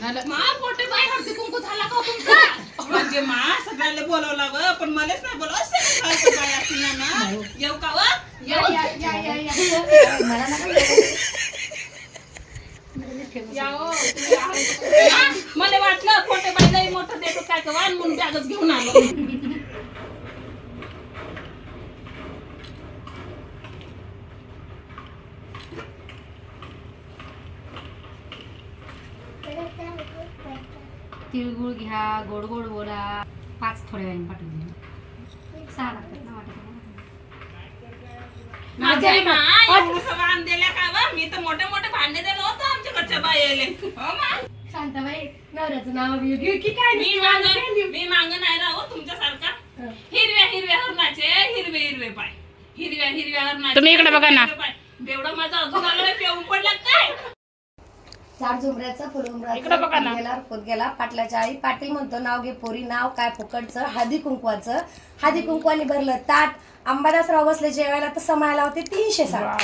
मोठे बाय हळदी कुंकू झाला का तुमचा? म्हणजे सगळ्याला बोलावलं पण मलाच नाही बोलावं ना येऊ का व? मला मला वाटलं खोटे बाई लई मोठं देतो काय का वाण म्हणून बॅगच घेऊन आलो. तिळगुळ घ्या, गोड गोड बोला. 5 थोड्या वेळाने पाठवून द्या. 6 लागतात ना वाटत. वाण दिल्या का व? मी तर मोठे मोठे भांडे दिलं होतं आमच्याकडच्या बाईले. हो मा शांताबाई नवऱ्याचं नाव घेऊ की काय? मी मांग नाही राहू तुमच्यासारखा. हिरव्या हिरव्या हरणाचे हिरवे हिरवे पाय. हिरव्या हिरव्या हरणाचे तुम्ही इकडे बघा ना. बेवडा माझा अजून आला पेऊन पडला काय? झाड झुमऱ्याचं फुलुमराचं गेला रुपत गेला पाटलाच्या आई. पाटील म्हणतो नाव घे पोरी. नाव काय फुकटचं? हळदी कुंकवाचं. हळदी कुंकवाने भरलं ताट. अंबादासराव बसले जेवायला तर समायला होते 300 साठ.